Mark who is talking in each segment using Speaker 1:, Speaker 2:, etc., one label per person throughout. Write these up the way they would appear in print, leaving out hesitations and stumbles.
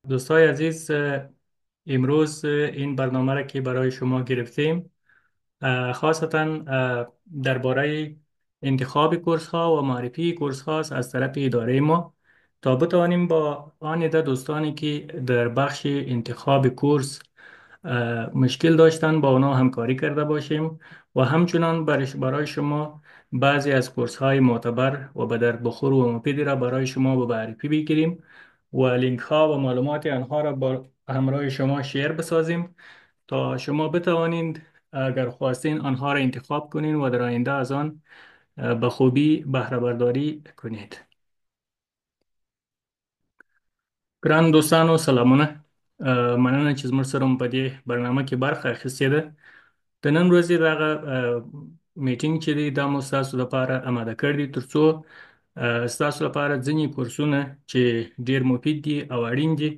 Speaker 1: دوستای عزیز، امروز این برنامه را که برای شما گرفتیم، خاصتا درباره انتخاب کورس ها و معرفی کورس ها از طرف اداره ما تا بتوانیم با آن عده دوستانی که در بخش انتخاب کورس مشکل داشتن با اونا همکاری کرده باشیم و همچنان برای شما بعضی از کورس های معتبر و به درد بخور و مفیدی را برای شما به معرفی بگیریم و لینک ها و معلومات آنها را با همراه شما شیر بسازیم تا شما بتوانید اگر خواستین آنها را انتخاب کنین و در آینده از آن به خوبی بهره برداری کنید. ګران دوستانو سلامونه. مننه چې زموږ سره مو په دې برنامه کې برخه اخیستې ده. د نن ورځې دغه میټینګ چې دی دا مو ستاسو لپاره اماده کړی دی ترڅو ستاسو لپاره ځینې کورسونه چې ډیر مفید دي او اړین دي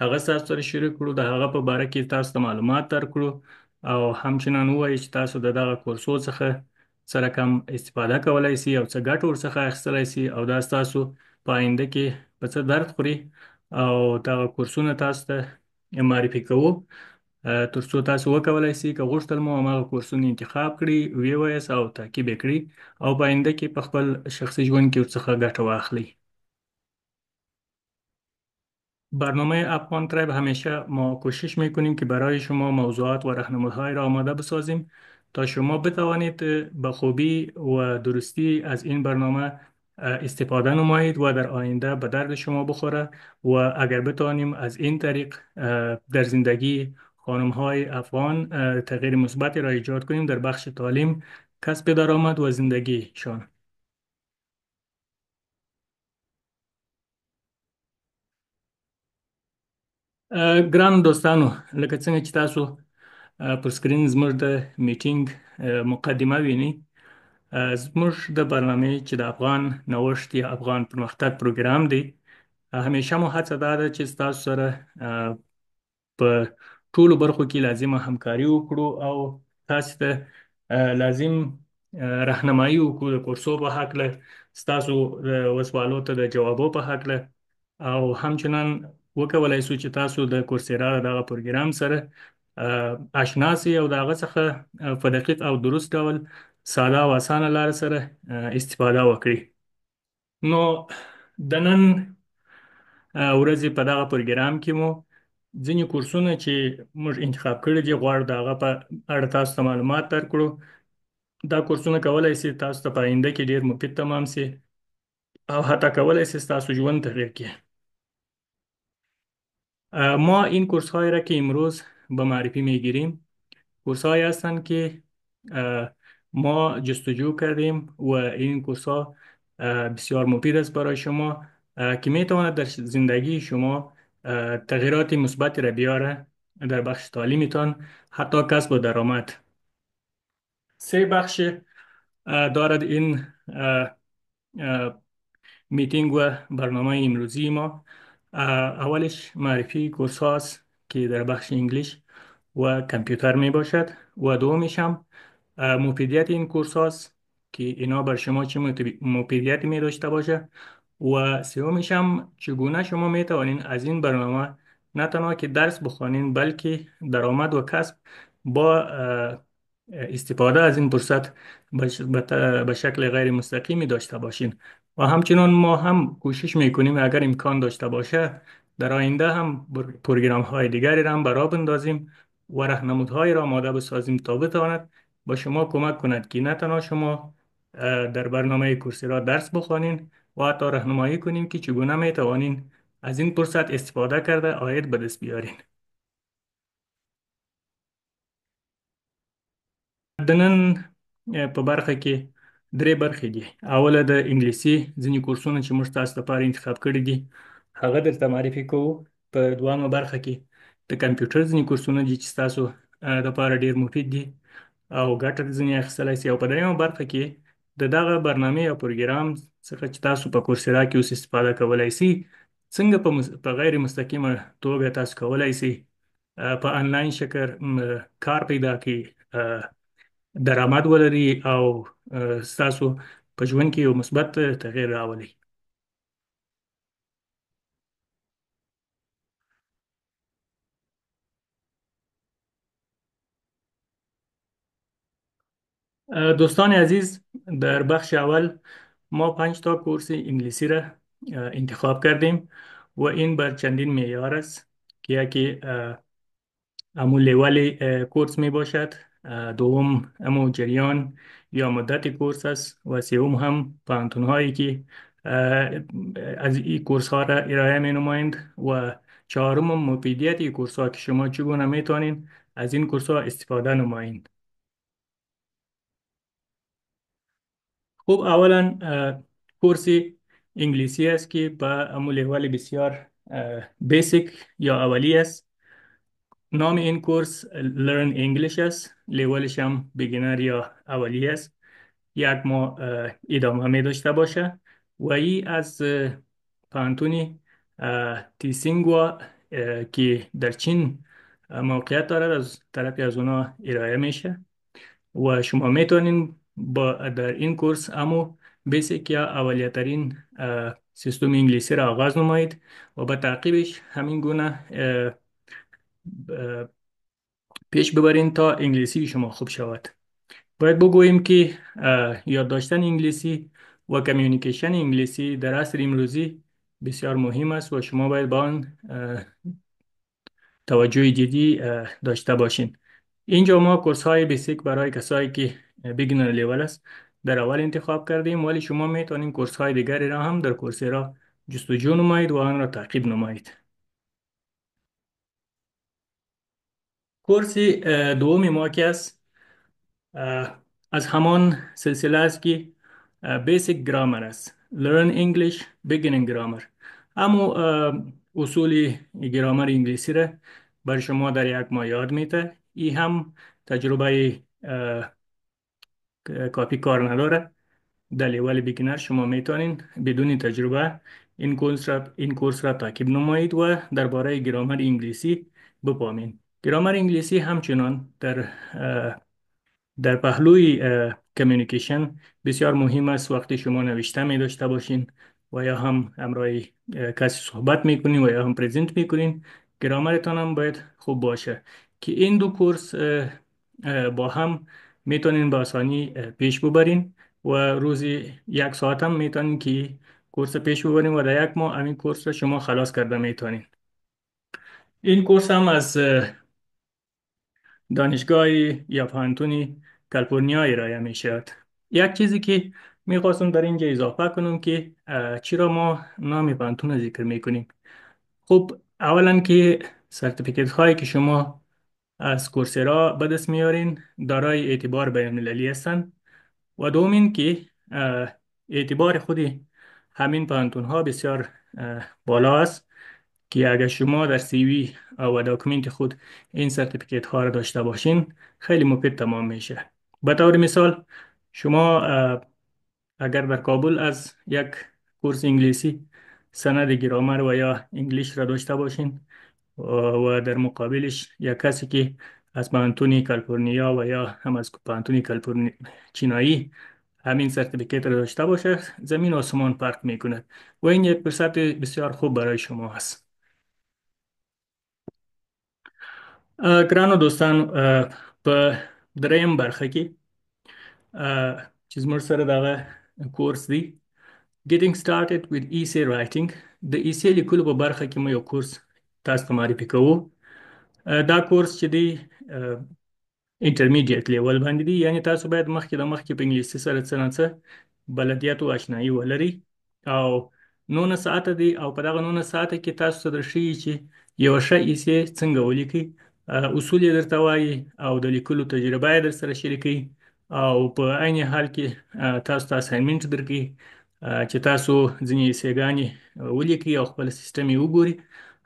Speaker 1: هغه ستاسو سره شریک کړو، د هغه په باره کې تاسو ته معلومات درکړو او همچنان ووایي چې تاسو د دغه کورسو څخه سره کم استفاده کولای شي او څه ګټه ورڅخه اخیستلی شي او دا ستاسو په آینده کې په څه درد خوري او دغه کورسونه تاسو ته معرفي کوو ترڅو تاسو وکولای شئ که غوښتل مو هماغه کورسونه انتخاب کړئ، ویې وایاست او تعقیب یې کړئ او په آینده کې په خپل شخصي ژوند کې ورڅخه ګټه واخلئ. برنامه افغان تریب همیشه ما کوشش میکنیم که برای شما موضوعات و راهنمودهای را آماده بسازیم تا شما بتوانید به خوبی و درستی از این برنامه استفاده نمایید و در آینده به درد شما بخوره و اگر بتوانیم از این طریق در زندگی خانم های افغان تغییر مثبتی را ایجاد کنیم در بخش تعلیم، کسب درآمد و زندگیشان. ګران دوستانو، لکه څنګه چې تاسو پر سکرین زموږ د میټینګ مقدمه ویني، زموږ د برنامه چې د افغان نوښت یا افغان پرمختګ پروګرام دی، همیشه مو هڅه دا ده چې ستاسو سره په ټولو برخو کې لازمه همکاري وکړو او تاسو ته لازم راهنمایي وکړو د کورسو په هکله، ستاسو سوالو ته د جوابو په هکله او همچنان وکولای شو چې تاسو د کورسیرا دغه پروګرام سره آشنا سئ او د هغه څخه په دقیق او درست ډول ساده او اسانه لار سره استفاده وکړئ. نو د نن ورځې په دغه پروګرام کې مو ځینې کورسونه چې موږ انتخاب کړي دي غواړو د هغه په اړه تاسو ته معلومات درکړو. دا کورسونه کولای شي تاسو ته په آینده کې ډیر مفید تمام شي او حتی کولای شي ستاسو ژوند تغییر کړي. ما این کورس های را که امروز به معرفی میگیریم کورس هایی هستند که ما جستجو کردیم و این کورس ها بسیار مفید است برای شما که می تواند در زندگی شما تغییرات مثبتی را بیاره در بخش تعلیمیتان، حتی کسب و درآمد. سه بخش دارد این میتینگ و برنامه امروزی ما. اولش معرفی کورس هاست که در بخش انگلیش و کامپیوتر می باشد و دومش هم مفیدیت این کورس هاست که اینا بر شما چه مفیدیتی می داشته باشه و سومش هم چگونه شما می توانین از این برنامه نه تنها که درس بخوانین بلکه درآمد و کسب با استفاده از این فرصت به شکل غیر مستقیمی داشته باشین. و همچنان ما هم کوشش میکنیم اگر امکان داشته باشه در آینده هم پروگرام های دیگری را هم برا بندازیم و راهنمودهایی را آماده بسازیم تا بتواند با شما کمک کند که نه تنها شما در برنامه کورسرا درس بخوانین و حتی راهنمایی کنیم که چگونه می توانین از این فرصت استفاده کرده عاید به دست بیارین. د نن په برخه کې درې برخې دي. اوله د انګلیسي ځینې کورسونه چې موږ تاسو لپاره انتخاب کړي دي هغه درته معرفي کوو. په دویمه برخه کې د کمپیوټر ځینې کورسونه دي چې تاسو لپاره ډیر مفید دي او ګټه ځینې اخیستلی شي، او په دریمه برخه کې د دغه برنامې او پروګرام څخه چې تاسو په کورسرا کې اوس استفاده کولای شي څنګه په غیر مستقیمه توګه تاسو کولای شي په آنلاین شکل کار پیدا کړئ، درآمد ولري او ستاسو په ژوند کې یو مثبت تغییر راولي. دوستان عزیز، در بخش اول ما 5 تا کورس انگلیسی را انتخاب کردیم و این بر چندین معیار است که یکی امو لیول کورس می باشد. دوم امو جریان یا مدت کورس است و سوم هم پانتون هایی که از این کورس ها را ارائه می نمایند و چهارم مفیدیت این کورس ها که شما چگونه می توانید از این کورس ها استفاده نمایید. خب اولا کورس انگلیسی است که با امو لیول بسیار بیسیک یا اولی است. نام این کورس Learn English است. لیولش هم بگینر یا اولی است. 1 ماه ادامه می داشته باشه و ای از پانتونی تیسینگوا که در چین موقعیت دارد از طرفی از اونا ارائه میشه و شما میتونین در این کورس امو بیسیک یا اولیترین سیستم انگلیسی را آغاز نمایید و به تعقیبش همین گونه اه، پیش ببرین تا انگلیسی شما خوب شود. باید بگوییم که یادداشتن انگلیسی و کمیونیکیشن انگلیسی در عصر امروزی بسیار مهم است و شما باید با آن توجه جدی داشته باشین. اینجا ما کورس های بیسیک برای کسایی که بیگنر لیول است در اول انتخاب کردیم، ولی شما میتونین کورس های دیگری را هم در کورسرا جستجو نمایید و آن را تعقیب نمایید. کورس دومی ما که است از همان سلسله است که بیسیک گرامر است. Learn English Beginning Grammar. اما اصول گرامر انگلیسی را بر شما در 1 ماه یاد میده. این هم تجربه کافی کار نداره. در لیول بیگینر شما میتونین بدون تجربه این کورس را تعقیب نمایید و درباره گرامر انگلیسی بفهمید. گرامر انگلیسی همچنان در پهلوی کمیونیکیشن بسیار مهم است. وقتی شما نوشته می داشته باشین و یا هم همراه کسی صحبت میکنین و یا هم پریزنت میکنین، گرامرتان هم باید خوب باشه که این دو کورس با هم میتونین به آسانی پیش ببرین و روزی 1 ساعت هم میتونین که کورس پیش ببرین و در 1 ماه همین کورس را شما خلاص کرده میتونین. این کورس هم از دانشگاه یا پانتونی کالیفرنیا ارائه می شود. یک چیزی که میخواستم در اینجا اضافه کنم که چرا ما نام پانتون رو ذکر میکنیم. خب اولا که سرتیفیکیت هایی که شما از کورسرا به دست میارین دارای اعتبار بین المللی هستند و دومین که اعتبار خودی همین پانتون ها بسیار بالا است که اگر شما در CV و داکومنت خود این سرتیفیکیت ها را داشته باشین خیلی مفید تمام میشه. به طور مثال شما اگر در کابل از یک کورس انگلیسی سند گرامر و یا انگلیش را داشته باشین و در مقابلش یک کسی که از پانتونی کالیفرنیا و یا هم از پانتونی کالیفرنیا چینایی همین سرتیفیکیت را داشته باشه، زمین و آسمان فرق میکنه و این یک فرصت بسیار خوب برای شما هست. ګرانو دوستانو، په دریم برخه کې چې زموږ سره دغه کورس دی Getting Started with Essay Writing. د ایسې لیکلو په برخه کې مو یو کورس تاسو ته معرفي کوو. دا کورس چې دی انټرمیډیټ لیول باندې دي، یعنی تاسو باید مخکې په انګلیسي سره څه نه څه بلدیت او آشنایي ولري او 19 ساعته دی او په دغه 19 ساعته کې تاسو ته درښیي چې یو ښه ایسې څنګه ولیکي. اصول یې درته وایي او د لیکلو تجربه یې در سره شریکوي او په عین حال کې تاسو ته اساینمنټ درکوي چې تاسو ځینې ایسېګانې ولیکئ او خپل سیستم یې وګوري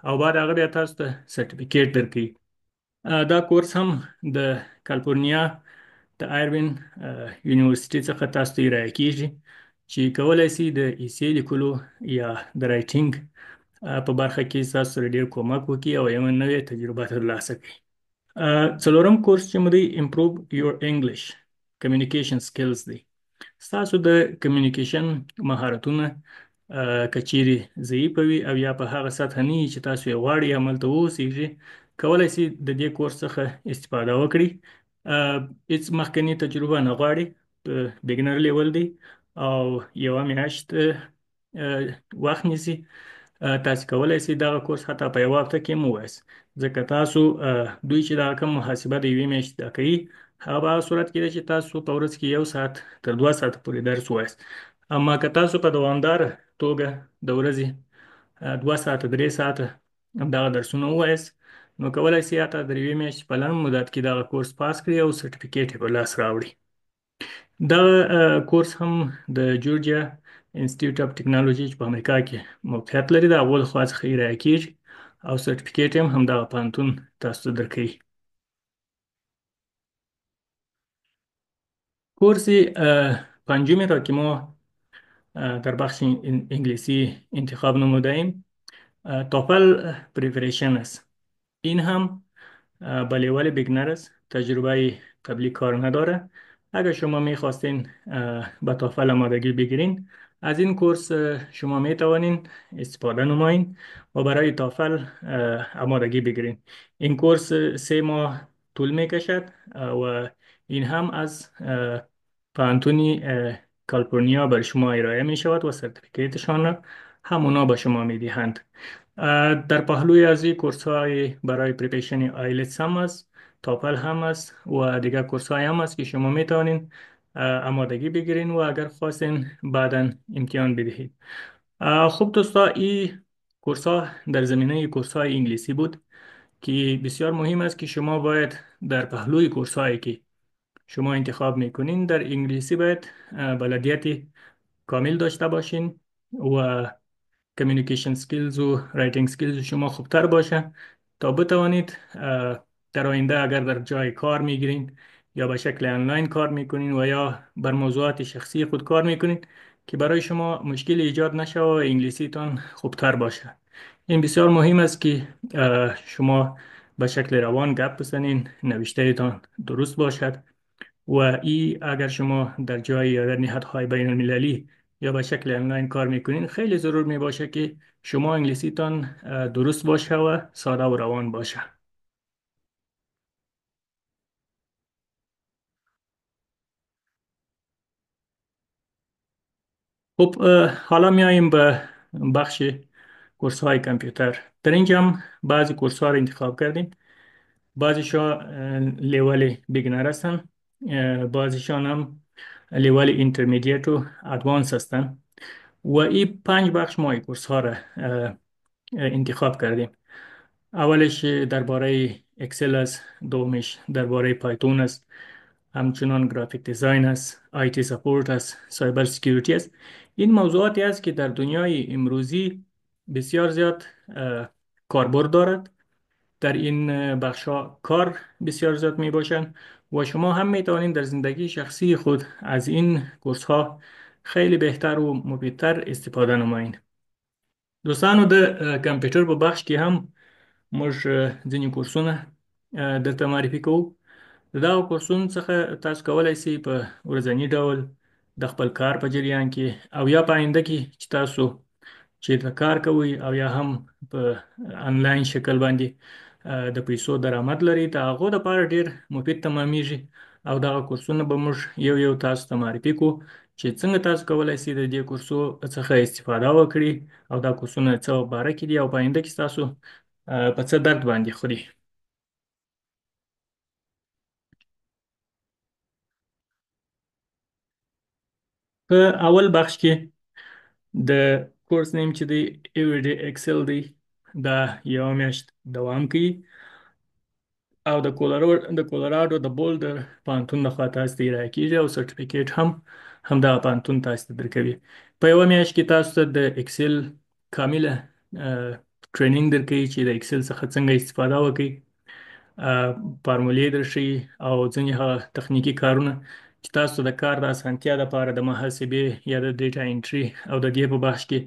Speaker 1: او بعد هغه بیا تاسو ته سرټیفیکیټ درکوي. دا کورس هم د کالیفورنیا د آیروین یونیورسيټي څخه تاسو ته ارائه کیږي چې کولای شي د ایسې لیکلو یا د رایټینګ په برخه کې تاسو سره ډېر کومک وکړي او یو نوې تجربه ترلاسه کړئ. څلورم کورس چې مو دی Improve Your English Communication Skills دی. ستاسو د کمیونیکیشن مهارتونه کچيري ضعیف وي او یا په هغه سطح نه وي چې تاسو یې غواړئ عمل ته ووسیږي، کولای شي د دې کورس څخه استفاده وکړي. هیڅ مخکنی تجربه نه غواړي، په بګنر لیول دی او یوه میاشت وخت نیسي. تاسو کولی شئ دغه کورس حتی په یوه هفته کې هم ووایاست، ځکه تاسو دوی چې دغه کوم محاسبه د یوې میاشتې دا کوي، هغه په هغه صورت کې ده چې تاسو په ورځ کې 1 ساعت تر 2 ساعته پورې درس ووایاست. اما که تاسو په دوامداره توګه د ورځې 2 ساعته 3 ساعته دغه درسونه ووایاست، نو کولای شي حتی د یوې میاشتې په لنډ مدت کې دغه کورس پاس کړي او سرټیفیکیټ یې په لاس راوړي. دغه کورس هم د جورجیا انسټیټیوټ اف ټیکنالوژي چې په امریکا کې موقعیت لري، د هغو لخوا څخه ارائه کیږي او سرټیفیکیټ هم همدغه پوهنتون تاسو ته درکوي. کورس پنجمی را که ما در بخش انگلیسی انتخاب نموده، توفل پریپریشن است. این هم به لیول بیگنر است، تجربه قبلی کار نداره. اگر شما میخواستین به توفل آمادگی بگیرین، از این کورس شما میتوانین استفاده نمایین و برای توفل آمادگی بگیرین. این کورس 3 ماه طول میکشد و این هم از پانتونی کالیفرنیا بر شما ارائه می شود و سرتیفیکیتشان را همونا به شما می دهند. در پهلوی از این کورس های برای پریپیشن آیلتس هم است، تاپل هم است و دیگر کورس های هم است که شما می توانید آمادگی بگیرین و اگر خواستین بعدا امتحان بدهید. خب دوستا، این کورس ها در زمینه کورس های انگلیسی بود که بسیار مهم است که شما باید در پهلوی کورس هایی که شما انتخاب میکنین در انگلیسی باید بلدیت کامل داشته باشین و کمیونیکیشن سکیلز و رایتینگ سکیلز شما خوبتر باشه تا بتوانید در آینده اگر در جای کار میگیرین یا به شکل آنلاین کار میکنین و یا بر موضوعات شخصی خود کار میکنین که برای شما مشکل ایجاد نشه و انگلیسیتان خوبتر باشه. این بسیار مهم است که شما به شکل روان گپ بزنین، نوشتهتان درست باشد و ای اگر شما در جای یا در نهادهای بین المللی یا به شکل آنلاین کار میکنین، خیلی ضرور می باشه که شما انگلیسیتان درست باشه و ساده و روان باشه. خب حالا میاییم به بخش کورس های کامپیوتر. در اینجا هم بعضی کورس ها رو انتخاب کردیم. بعضیشان لیول بیگنر هستن، بعضیشان هم لیول اینترمدیت و ادوانس هستن و این 5 بخش ما این کورس ها را انتخاب کردیم. اولش درباره اکسل است، دومش درباره پایتون است، همچنان گرافیک دیزاین است، آیتی سپورت است، سایبر سکیوریتی است. این موضوعاتی است که در دنیای امروزی بسیار زیاد کاربرد دارد. در این بخش کار بسیار زیاد می باشند و شما هم می توانید در زندگی شخصی خود از این کورس ها خیلی بهتر و مفیدتر استفاده نمایید. دوستانو، د کمپیوټر په بخش کې هم موږ ځینې کورسونه درته معرفي کوو. د دغو کورسونو څخه تاسو کولی شئ په ورځني ډول د خپل کار په جریان کې او یا په آینده کې چې تاسو چیرته کار کوئ او یا هم په آنلاین شکل باندې د پیسو درآمد لري، د هغو دپاره ډېر مفید تمامیږي او دغه کورسونه به موږ یو یو تاسو ته معرفي کړو چې څنګه تاسو کولی شئ د دې کورسو څخه استفاده وکړئ او دا کورسونه څه باره کې دي او په آینده کې ستاسو په څه درد باندې خوري. په اول بخش کې د کورس نیم چې دی ایوریډي اکسل دی، دا یوه میاشت دوام کوي او د کولراډو د بولډر پوهنتون لخوا تاسو ته ارائه کیږي او سرټیفیکیټ هم همدغه پوهنتون تاسو ته درکوي. په یوه میاشت کې تاسو ته د اکسل کامله ټریننګ درکوي چې د اکسل څخه څنګه استفاده وکړئ، فارمولې درښيي او ځینې هغه تخنیکي کارونه چې تاسو د کار د اسانتیا لپاره د محاسبې یا د ډیټا انټري او د دې په بخش کې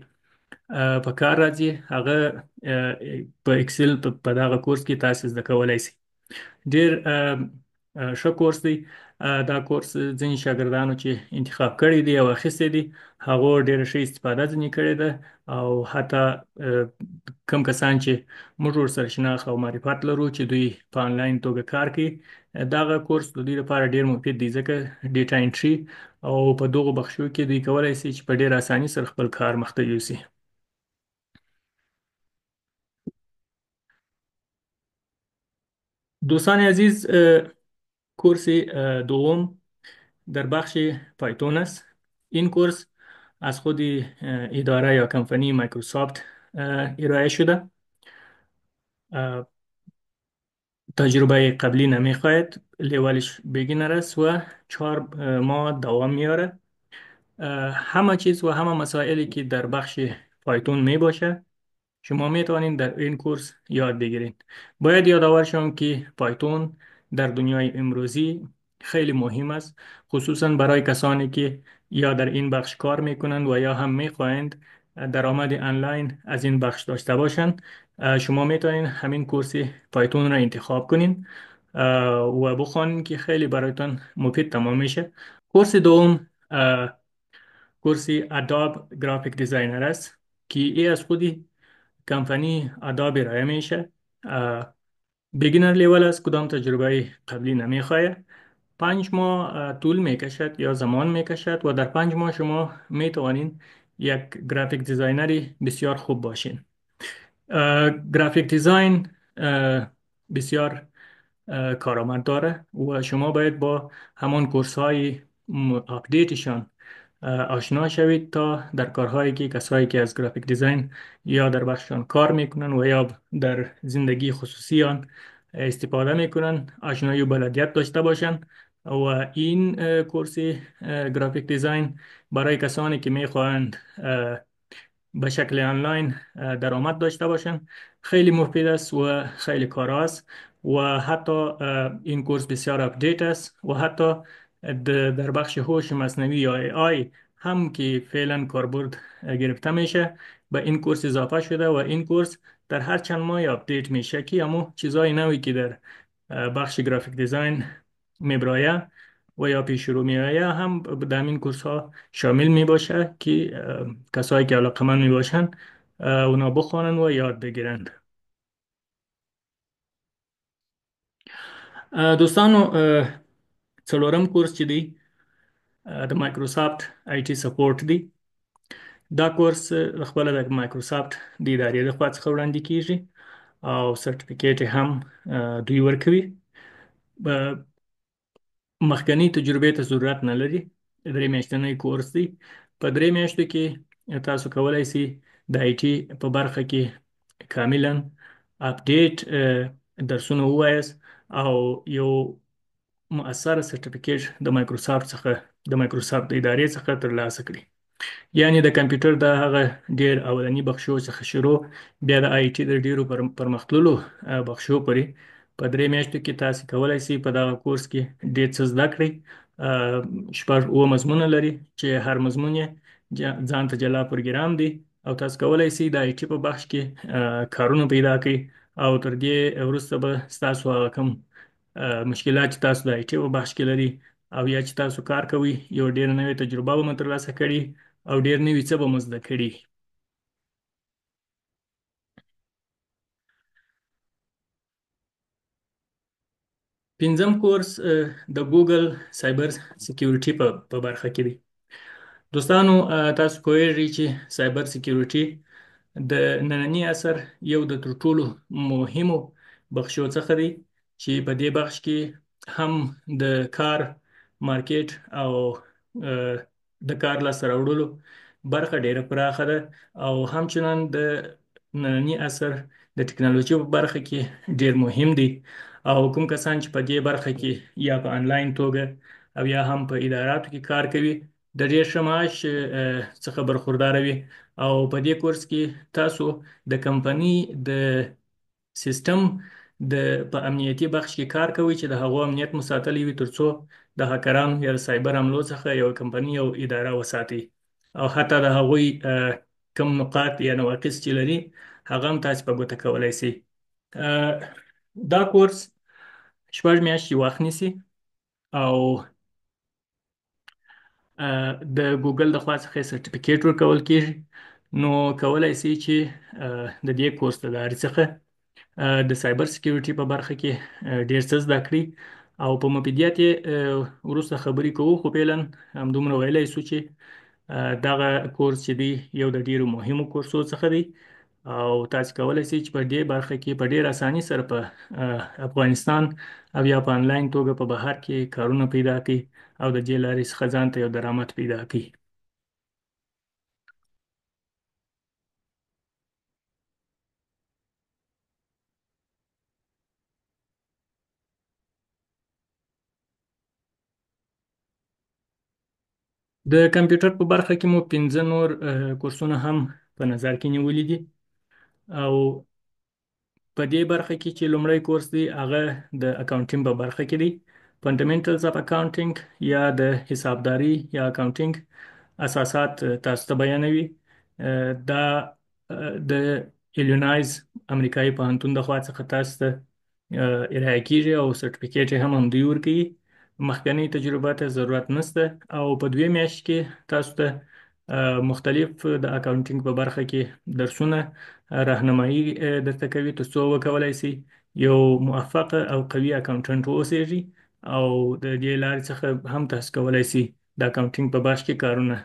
Speaker 1: په کار راځي، هغه په اکسل په دغه کورس کې تاسو زده کولی شئ. ډېر ښه کورس دی. دا کورس ځینې شاګردانو چې انتخاب کړی دی او اخیستی دی هغو ډېره ښه استفاده ځینې کړې ده، او حتی کم کسان چې موږ ورسره شناخت او معرفت لرو چې دوی په آنلاین توګه کار کوي، دغه کورس د دوی لپاره ډېر مفید دی، ځکه ډیټا انټري او په دغو بخشو کې دوی کولی شي چې په ډېر اساني سره خپل کار مخته یوسي. دوستان عزیز، کورس دوم در بخش پایتون است. این کورس از خود اداره یا کمپانی مایکروسافت ارائه شده. تجربه قبلی نمیخواهد، لیولش بیگینر است و 4 ماه دوام میاره. همه چیز و همه مسائلی که در بخش پایتون می باشه شما می توانید در این کورس یاد بگیرید. باید یادآور شوم که پایتون در دنیای امروزی خیلی مهم است، خصوصا برای کسانی که یا در این بخش کار میکنند و یا هم میخواهند درآمد آنلاین از این بخش داشته باشند. شما میتونید همین کورس پایتون را انتخاب کنین و بخوانید که خیلی برایتان مفید تمام میشه. کورس دوم کورس اداب گرافیک دیزاینر است که ای از خودی کمپانی اداب ارائه میشه. بیگینر لیول است، کدام تجربه قبلی نمیخواه. 5 ماه طول میکشد یا زمان میکشد و در 5 ماه شما میتوانید یک گرافیک دیزاینری بسیار خوب باشین. گرافیک دیزاین بسیار کارآمد داره و شما باید با همان کورس های آپدیتشان آشنا شوید تا در کارهایی که کسایی که از گرافیک دیزاین یا در بخششان کار میکنن و یا در زندگی خصوصی آن استفاده میکنن آشنایی و بلدیت داشته باشن. و این کورس گرافیک دیزاین برای کسانی که میخواهند به شکل آنلاین درآمد داشته باشن خیلی مفید است و خیلی کار است، و حتی این کورس بسیار اپدیت است و حتی در بخش هوش مصنوعی یا ای آی هم که فعلا کاربرد گرفته میشه به این کورس اضافه شده و این کورس در هر چند ماه آپدیت میشه که همو چیزای نوی که در بخش گرافیک دیزاین میبرایه و یا پیش رو میآید هم در این کورس ها شامل می باشه که کسایی که علاقمند می باشن اونا بخوانن و یاد بگیرند. دوستانو، څلورم کورس چې دی د مایکروسافت آی ټي سپورټ دی. دا کورس خپل د مایکروسافت د ادارې د خوا څخه وړاندې کیږي او سرټیفیکیټ هم دوی ورکوي. مخکنی تجربې ته ضرورت نه لري. 3 میاشتنی کورس دی. په 3 میاشتو کې تاسو کولی شئ د آی ټي په برخه کې کاملا اپډیټ درسونه ووایاست او یو مؤثره سرټیفیکیټ د مایکروسافت څخه د مایکروسافت د ادارې څخه ترلاسه کړئ. یعنی د کمپیوټر د هغه ډیر اولنی بخشو څخه شروع بیا د آی ټي د ډیرو پرمختللو بخشو پورې په 3 میاشتو کې تاسو کولی شئ په دغه کورس کې ډیر څه زده کړئ. 6 مضمونه لري چې هر مضمون یې ځان ته جلا پروګرام دی او تاسو کولی شئ د آی ټي په بخش کې کارونه پیدا کړئ او تر دې وروسته به ستاسو هغه کوم مشکلات چې تاسو د آی ټي په بخش کې لري او یا چې تاسو کار کوئ یو ډیر نوې تجربه به مو ترلاسه کړي او ډیر نوي څه به مو زده کړي. پنځم کورس د ګوګل سایبر سکیورټي په برخه کې دی. دوستانو، تاسو پوهیږئ چې سایبر سکیورټي د ننني عصر یو د تر ټولو مهمو بخشو څخه دی چې په دې بخش کې هم د کار مارکیټ او د کار لاسته راوړلو برخه ډیره پراخه ده او همچنان د ننني عصر د ټکنالوژي په برخه کې ډیر مهم دي. او کوم کسان چې په دې برخه کې یا په آنلاین توګه او یا هم په اداراتو کې کار کوي د ډیر ښه معاش څخه برخوردار وي. او په دې کورس کې تاسو د کمپنی د سیستم په امنیتي بخش کې کار کوي چې د هغو امنیت مو ساتلی وي ترڅو د هکرانو یا سایبر حملو څخه یو کمپنی او اداره وساتي او حتی د هغوی کم نقاط یا نواقص چې لري هغه هم تاسو په ګوته کولی شئ. دا کورس 6 میاشتې وخت نیسي او د ګوګل د خوا څخه سرټیفیکیټ ورکول کیږي. نو کولای شي چې د دې کورس له لارې څخه د سایبر سکیورټي په برخه کې ډیر څه زده کړي. او په مفیدیت یې وروسته خبرې کوو، خو فعلا همدومره ویلی شو چې دغه کورس چې دی یو د ډیرو مهمو کورسو څخه دی. او تاسو کولی شئ چې په دې برخه کې په ډیر اساني سره په افغانستان او یا په انلاین توګه په بهر کې کارونه پیدا کړئ او د دې لارې څخه ځان ته یو درآمد پیدا کړئ. د کمپیوټر په برخه کې مو 15 نور کورسونه هم په نظر کې نیولي دي. او په دې برخه کې چې لومړی کورس دی هغه د اکاونټینګ په برخه کې دی. فنډامنټلز اف اکاونټینګ یا د حسابداري یا اکاونټینګ اساسات تاسو ته بیانوي. دا د ایلینویز امریکایي پوهنتون د خوا څخه تاسو ته ارائه کیږي او سرټیفیکیټ یې هم همدوی ورکوي. مخکنی تجربه ته ضرورت نشته. او په 2 میاشت کې تاسو ته مختلف د اکاونټینګ په برخه کې درسونه راهنمایي درته کوي تر څو وکولای شي یو موفق او قوي اکاونټنټ واوسیږي. او د دې لارې څخه هم تاسو کولای شي د اکاونټینګ په برخه کې کارونه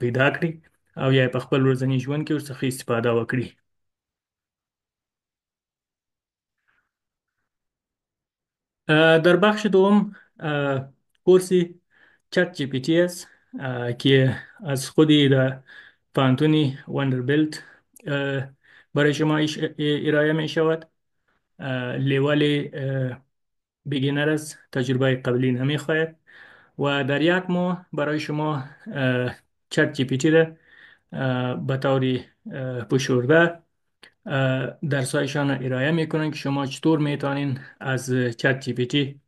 Speaker 1: پیدا کړئ او یا په خپل ورځني ژوند کې ورڅخه استفاده وکړي. در بخش دوم کورسی چت جی پی تی است که از خودی در پانتونی وندربیلت برای شما ارائه می شود. لیول بیگینر است، تجربه قبلی نمی خواهد و در 1 ماه برای شما چت جی پی تی را به طور پشورده درسایشان را ارائه میکنن که شما چطور میتونین از چت جی پی تی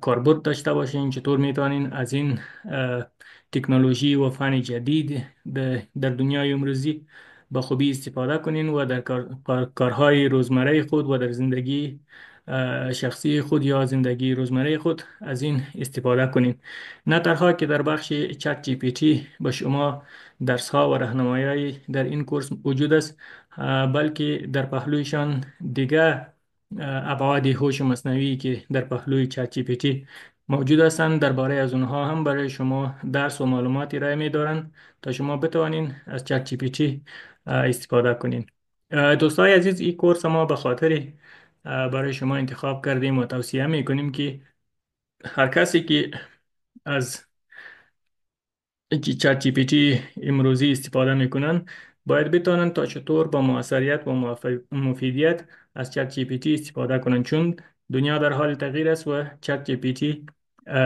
Speaker 1: کاربرد داشته باشین، چطور میتونین از این تکنولوژی و فن جدید در دنیای امروزی به خوبی استفاده کنین و در کارهای روزمره خود و در زندگی شخصی خود یا زندگی روزمره خود از این استفاده کنین. نه تنها که در بخش چت جی پی تی به شما درس ها و راهنمایی در این کورس وجود است، بلکه در پهلویشان دیگه ابعاد هوش مصنوعی که در پهلوی چت جی پی تی موجود هستند درباره از اونها هم برای شما درس و معلومات ارائه می دارند تا شما بتوانین از چت جی پی تی استفاده کنین. دوستای عزیز، این کورس ما به خاطر برای شما انتخاب کردیم و توصیه می کنیم که هر کسی که از چت جی پی تی امروزی استفاده میکنن باید بتانن تا چطور با موثریت و مفیدیت از چت جی پی تی استفاده کنن، چون دنیا در حال تغییر است و چت جی پی تی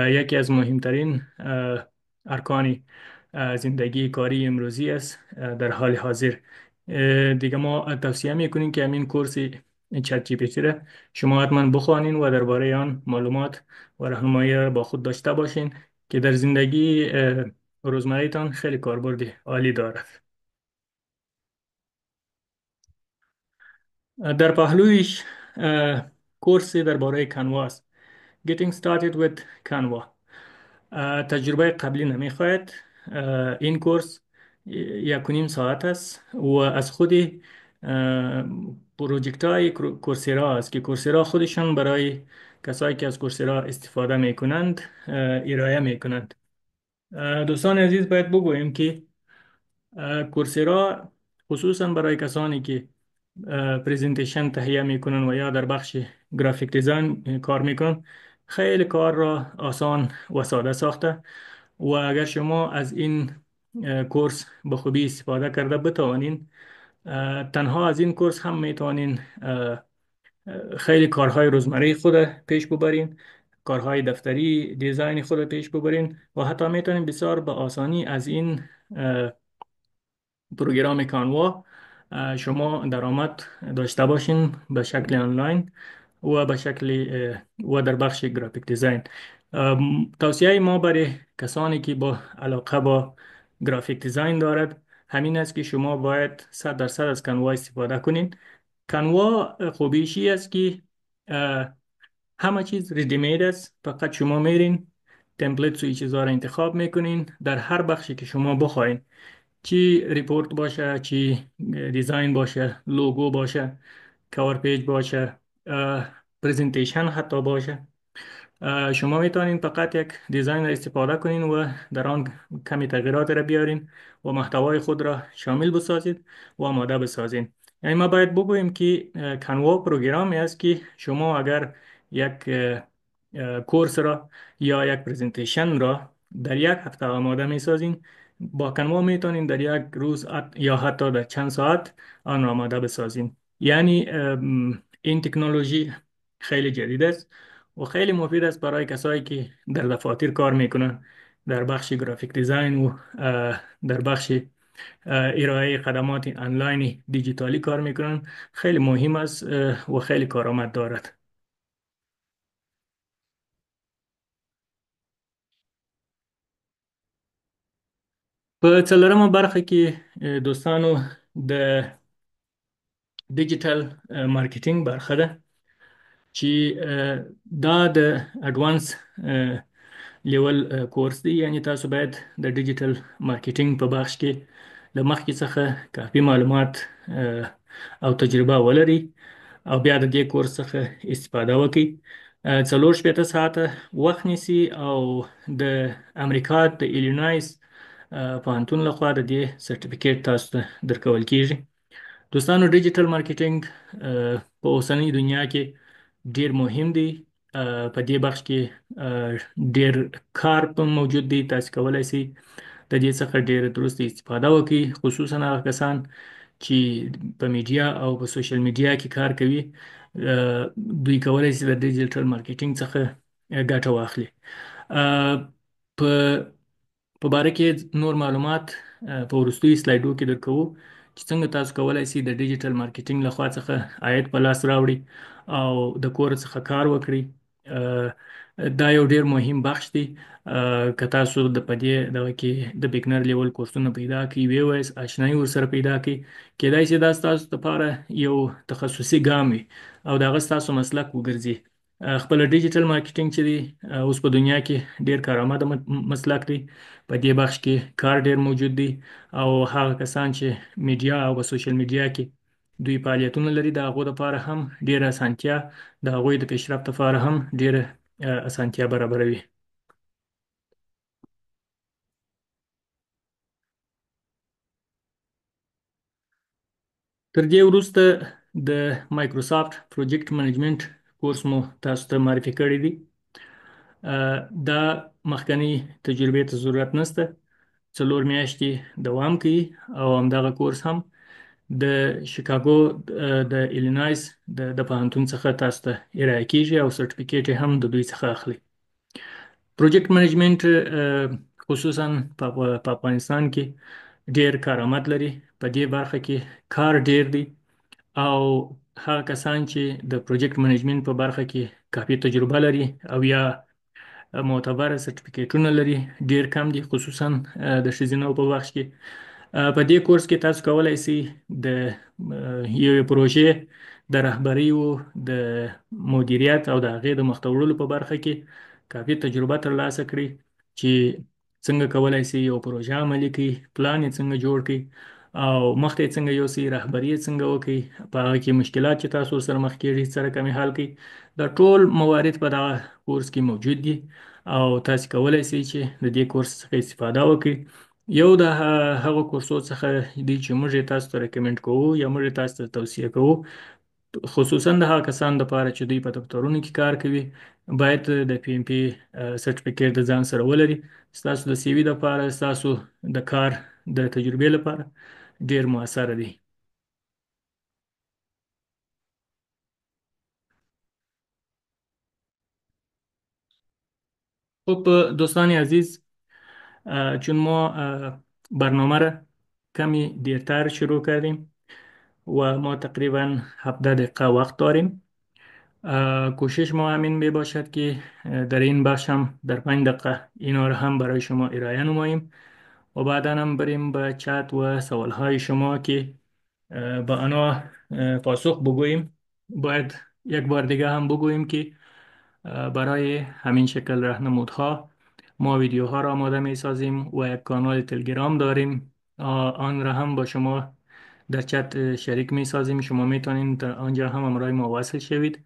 Speaker 1: یکی از مهمترین ارکان زندگی کاری امروزی است در حال حاضر. دیگه ما توصیه میکنیم که همین کورس چت جی پی تی را شما حتما بخوانین و درباره آن معلومات و راهنمایی را با خود داشته باشین که در زندگی روزمره خیلی کاربرد عالی دارد. در پهلویش کورسی درباره کانوا است. Getting started with Canva. تجربه قبلی نمیخواهد. این کورس 1.5 ساعت است و از خود پروژکت های کورسرا است که کورسرا خودشان برای کسایی که از کورسرا استفاده میکنند ارائه میکنند. دوستان عزیز، باید بگوییم که کورسرا خصوصا برای کسانی که پریزنتیشن تهیه میکنن و یا در بخش گرافیک دیزاین کار میکنن خیلی کار را آسان و ساده ساخته. و اگر شما از این کورس به خوبی استفاده کرده بتوانین، تنها از این کورس هم میتوانین خیلی کارهای روزمره خود پیش ببرین، کارهای دفتری دیزاین خود پیش ببرین و حتی میتونین بسیار به آسانی از این پروگرام کانوا شما درآمد داشته باشین به شکل آنلاین و به شکل و در بخش گرافیک دیزاین. توصیه ما برای کسانی که با علاقه با گرافیک دیزاین دارد همین است که شما باید 100% از کانوا استفاده کنین. کانوا خوبیشی است که همه چیز ریدیمید است، فقط شما میرین تمپلیت و چیزها را انتخاب میکنین در هر بخشی که شما بخواین، چی ریپورت باشه، چی دیزاین باشه، لوگو باشه، کاور پیج باشه، پریزنتیشن حتی باشه. شما میتونین فقط یک دیزاین را استفاده کنین و در آن کمی تغییرات را بیارین و محتوای خود را شامل بسازید و آماده بسازین. یعنی ما باید بگوییم که کنوا پروگرامی است که شما اگر یک کورس را یا یک پریزنتیشن را در یک هفته آماده میسازین، با کنوا میتونین در یک روز یا حتی در چند ساعت آن را آماده بسازین. یعنی این تکنولوژی خیلی جدید است و خیلی مفید است برای کسایی که در دفاتر کار میکنن، در بخش گرافیک دیزاین و در بخش ارائه خدمات آنلاین دیجیتالی کار میکنن. خیلی مهم است و خیلی کارآمد دارد. په څلورمه برخه کې دوستانو د ډیجیټل مارکیټینګ برخه ده، چې دا د اډوانس لیول کورس دی. یعنی تاسو باید د ډیجیټل مارکیټینګ په بخش کې له مخکې څخه کافي معلومات او تجربه ولري او بیا د دې کورس څخه استفاده وکړي. څلور شپېته ساعته وخت نیسي او د امریکا د ایلینویس پوهنتون لخوا د دې سرټیفیکیټ تاسو ته درکول کیږي. دوستانو، ډیجیټل مارکیټینګ په اوسنۍ دنیا کې ډیر مهم دی. په دې بخش کې ډیر کار په موجود دی. تاسو کولی شئ د دې څخه ډیر درست استفاده وکړئ، خصوصا هغه کسان چې په میډیا او په سوشل میډیا کې کار کوي. دوی کولی شي د ډیجیټل مارکیټینګ څخه ګټه واخلي. په په باره کې نور معلومات په وروستیو سلایډو کې درکوو، چې څنګه تاسو کولی شئ د ډیجیټل مارکیټینګ لخوا څخه عاید په لاس راوړئ او د کور څخه کار وکړئ. دا یو ډیر مهم بخش دی. که تاسو د پدې دغه کې د بیګنر لیول کورسونه پیدا کړئ، وی او اس آشنایي ورسره پیدا کړئ، کېدای شي دا ستاسو لپاره یو تخصصي ګام وي او دا هغه ستاسو مسلک وګرځي. خپل ډیجیټل مارکیټینګ چې دی اوس په دنیا کې ډیر کارآمد مسلک دی. په دې بخش کې کار ډیر موجود دی او هغه کسان چې میډیا او په سوشل میډیا کې دوی فعالیتونه لري، د هغو لپاره هم ډیره اسانتیا، د هغوی د پیشرفت لپاره هم ډیره اسانتیا برابروي. تر دې وروسته د مایکروسافټ پروجیکټ منیجمنت کورس مو تاسو ته معرفي کړی دی. دا مخکنی تجربې ته ضرورت نشته. 4 میاشتې دوام کوي او همدغه کورس هم د شیکاګو د ایلینویس د پوهنتون څخه تاسو ته ارائه کیږي او سرټیفیکیټ یې هم د دوی څخه اخلي. پروجیکټ منیجمنت خصوصا په افغانستان کې ډیر کارآمد لري. په دې برخه کې کار ډیر دی او هغه کسان چې د پروجیکټ منیجمنت په برخه کې کافي تجربه لري او یا معتبر سرټیفیکیټونه لري ډیر کم دي، خصوصا د ښځینه په بخش کې. په دې کورس کې تاسو کولی شئ د یوې پروژې د رهبرۍ او د مدیریت او د هغې د مخته وړلو په برخه کې کافي تجربه ترلاسه کړئ، چې څنګه کولی شئ یو پروژه عملي کړئ، پلان یې څنګه جوړ کړئ او مخته یې څنګه یوسئ، رهبري یې څنګه وکړئ، په هغه کې مشکلات چې تاسو ورسره مخ کېږئ څنګه کمې حل کړئ. دا ټول موارد په دغه کورس کې موجود دي او تاسو کولی شئ چې د دې کورس څخه استفاده وکړئ. یو د هغو کورسو څخه دی چې موږ یې تاسو ته ریکمند کوو یا موږ یې تاسو ته توصیه کوو، خصوصا د هغه کسانو لپاره چې دوی په دفترونو کې کار کوي، باید د پی ام پی سرټیفیکیټ د ځان سره ولري. ستاسو د سی وي لپاره، ستاسو د کار د تجربې لپاره ډیر موثره دی. خب دوستان عزیز، چون ما برنامه را کمی دیرتر شروع کردیم و ما تقریبا 17 دقیقه وقت داریم، کوشش ما همین می باشد که در این بخش هم در 5 دقیقه اینا رو هم برای شما ارائه نماییم و بعدا هم بریم به چت و سوال های شما که به آنها پاسخ بگوییم. باید یک بار دیگه هم بگوییم که برای همین شکل راهنمودها ما ویدیوها را آماده می سازیم و یک کانال تلگرام داریم. آن را هم با شما در چت شریک می سازیم. شما می توانید در آنجا هم همراه ما وصل شوید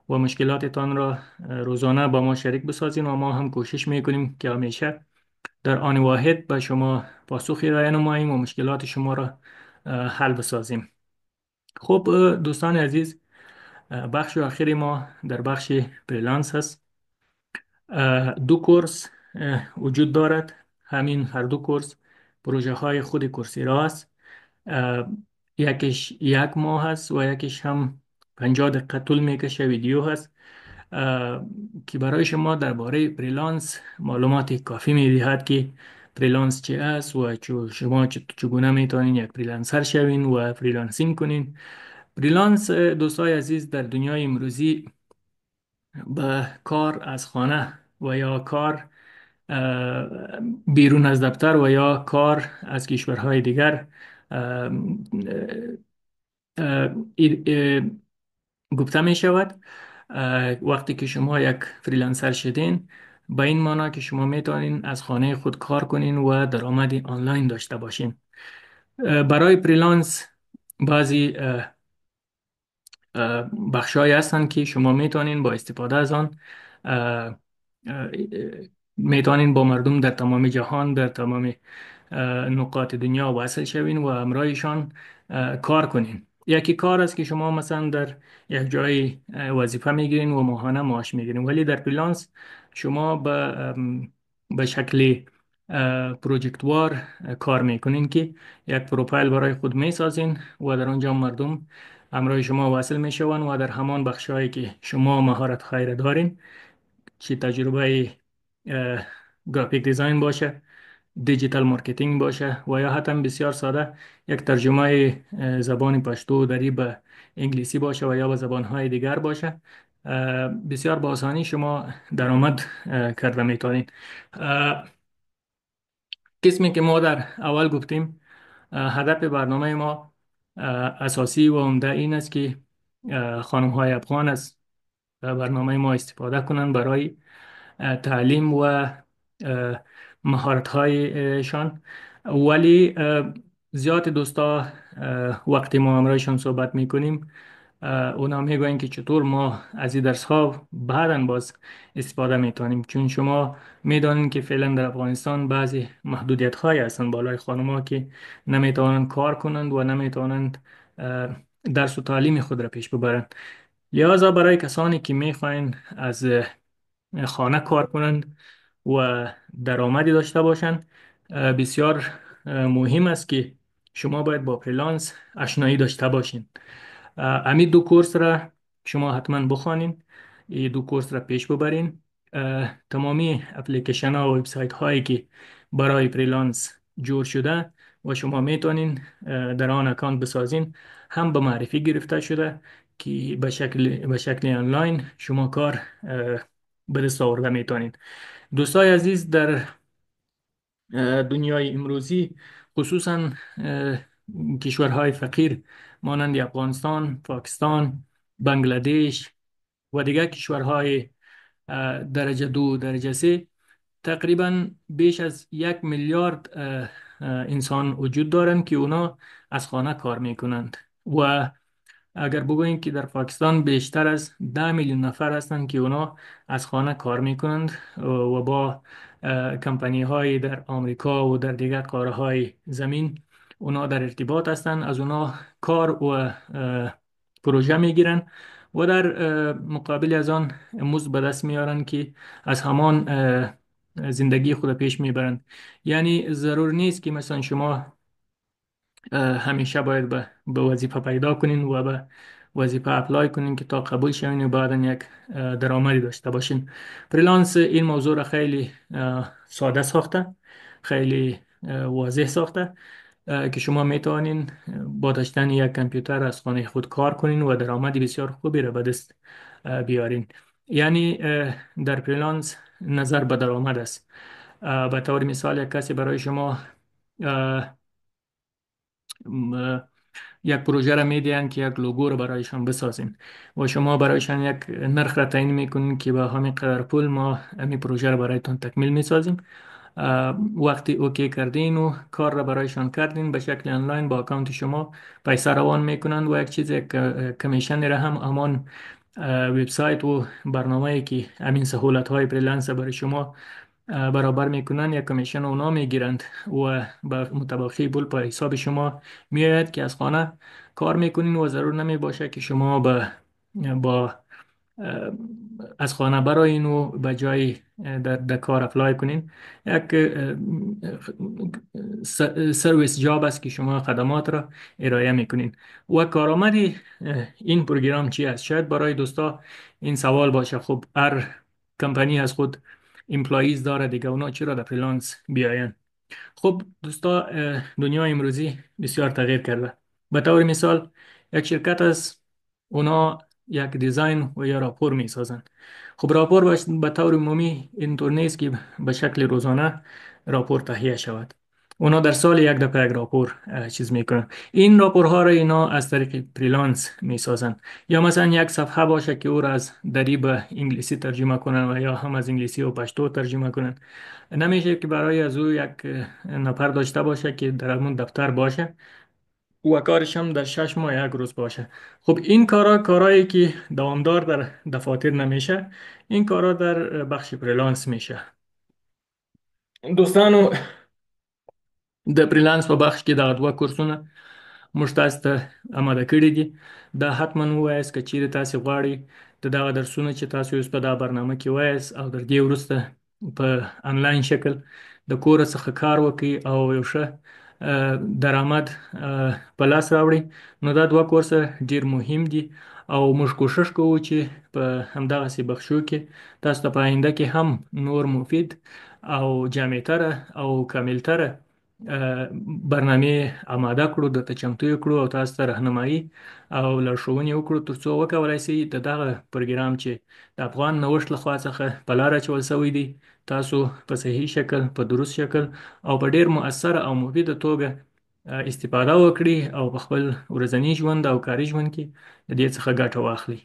Speaker 1: و مشکلاتتان را روزانه با ما شریک بسازید و ما هم کوشش می کنیم که همیشه در آن واحد به شما پاسخی ارائه نماییم و مشکلات شما را حل بسازیم. خب دوستان عزیز، بخش آخری ما در بخش فریلنس هست. دو کورس وجود دارد. همین هر دو کورس پروژه های خود کورسیرا است. اه، یکیش 1 ماه هست و یکیش هم 50 دقیقه طول میکشه ویدیو هست که برای شما درباره فریلنس معلومات کافی میدهد که فریلنس چه است و شما چگونه میتونین یک فریلنسر شوین و فریلنسینگ کنین. فریلنس دوستای عزیز در دنیای امروزی به کار از خانه و یا کار بیرون از دفتر و یا کار از کشورهای دیگر اه، اه، گفته می شود. وقتی که شما یک فریلنسر شدین، به این معنی که شما میتونین از خانه خود کار کنین و درآمدی آنلاین داشته باشین. برای فریلنس بعضی بخشهایی هستن که شما میتونین با استفاده از آن اه، اه، میتونین با مردم در تمام جهان، در تمام نقاط دنیا وصل شوین و همراهشان کار کنین. یکی کار است که شما مثلا در یک جای وظیفه میگیرین و ماهانه معاش میگیرین، ولی در فریلنس شما به شکل پروژکتوار کار میکنین که یک پروفایل برای خود میسازین و در آنجا مردم همراه شما وصل می شوند و در همان بخشهایی که شما مهارت خیر دارین، چی تجربه اه، گرافیک دیزاین باشه، دیجیتال مارکتینگ باشه و یا حتی بسیار ساده یک ترجمه زبان پشتو دری به انگلیسی باشه و یا به زبانهای دیگر باشه، بسیار با آسانی شما درآمد کرده میتونین. قسمی که ما در اول گفتیم، هدف برنامه ما اساسی و عمده این است که خانم های افغان از برنامه ما استفاده کنند برای تعلیم و مهارت هایشان. ولی زیاد دوستا وقتی ما همراهشان صحبت میکنیم اونا میگوین که چطور ما از این درس ها بعدا باز استفاده میتونیم، چون شما میدانید که فعلا در افغانستان بعضی محدودیت های هستند بالای خانم ها که نمیتوانند کار کنند و نمیتوانند درس و تعلیم خود را پیش ببرند. لذا برای کسانی که میخواین از خانه کار کنند و درآمدی داشته باشند، بسیار مهم است که شما باید با فریلنس آشنایی داشته باشین. امی دو کورس را شما حتما بخوانین، این دو کورس را پیش ببرین. تمامی اپلیکیشن ها و وبسایت هایی که برای فریلنس جور شده و شما میتونین در آن اکانت بسازین، هم به معرفی گرفته شده که به شکل آنلاین شما کار به دست آورده میتونین. دوستای عزیز، در دنیای امروزی خصوصا کشورهای فقیر مانند افغانستان، پاکستان، بنگلادش و دیگر کشورهای درجه دو درجه سه، تقریبا بیش از 1 میلیارد انسان وجود دارند که اونا از خانه کار میکنند و اگر بگوییم که در پاکستان بیشتر از 10 میلیون نفر هستند که اونا از خانه کار میکنند و با کمپانی های در آمریکا و در دیگر قاره های زمین اونا در ارتباط هستند، از اونا کار و پروژه میگیرن و در مقابل از آن مزد به دست میارن که از همان زندگی خود پیش میبرند. یعنی ضرور نیست که مثلا شما همیشه باید به وظیفه پیدا کنین و به وظیفه اپلای کنین که تا قبول شوین و بعدا یک درآمدی داشته باشین. فریلنس این موضوع را خیلی ساده ساخته، خیلی واضح ساخته که شما میتوانین با داشتن یک کامپیوتر از خانه خود کار کنین و درآمدی بسیار خوبی را به دست بیارین. یعنی در فریلنس نظر به درآمد است. به طور مثال یک کسی برای شما یک پروژه را میدهند که یک لوگو رو برایشان بسازین و شما برایشان یک نرخ را تعیین میکنین که با همین قدر پول ما همین پروژه را برایتان تکمیل میسازیم. وقتی اوکی کردین و کار را برایشان کردین به شکل آنلاین با اکانت شما پیسه روان میکنند و یک چیز کمیشن را هم همان وبسایت و برنامه‌ای که همین سهولت های فریلنس برای شما برابر میکنن یک کمیشن اونا میگیرند و به متبقی پول په حساب شما میآید که از خانه کار میکنین و ضرور نمی باشه که شما با اه، از خانه براین و به جای در کار اپلای کنین. یک سرویس جاب است که شما خدمات را ارائه میکنین. و کارآمد این پروگرام چی است؟ شاید برای دوستا این سوال باشه، خب هر کمپانی از خود امپلاییز داره دیگه، اونا چرا در فریلانس بیاین؟ خب دوستا، دنیا امروزی بسیار تغییر کرده. به طور مثال یک شرکت است، اونا یک دیزاین و یا راپور می سازن. خب راپور به طور عمومی اینطور نیست که به شکل روزانه راپور تهیه شود. اونا در سال یک دفعه یک راپور چیز میکنن. این راپورها را اینا از طریق فریلانس میسازن. یا مثلا یک صفحه باشه که او را از دری به انگلیسی ترجمه کنن و یا هم از انگلیسی و پشتو ترجمه کنن. نمیشه که برای از او یک نفر داشته باشه که در همون دفتر باشه و کارش هم در 6 ماه یک روز باشه. خب این کارایی که دوامدار در دفاتر نمیشه، این کارا در بخش فریلنس میشه. دوستانو، د فریلنس په بخش کې دغه دوه کورسونه موږ تاسو ته آماده کړي دي. دا حتما ووایاست که چیرې تاسو غواړئ د دغه درسونه چې تاسو اوس په دا برنامه کې وایاست او در دې وروسته په آنلاین شکل د کور څخه کار وکړي او یو ښه درآمد په لاس راوړي، نو دا دوه کورسه ډیر مهم دي او موږ کوشش کوو چې په همدغسې بخشو کې تاسو ته په آینده کې هم نور مفید او جامعتره او کاملتره برنامه آماده کړو، درته چمتو یې کړو او تاسو ته راهنمایي او لارښوونې وکړو ترڅو وکولای شئ د دغه پروګرام چې د افغان نوښت لخوا څخه په لاره اچول شوی دی، تاسو په صحیح شکل، په درست شکل او په ډیر مؤثر او مفیده توګه استفاده وکړي او په خپل ورځني ژوند او کاري ژوند کې د دې څخه ګټه واخلي.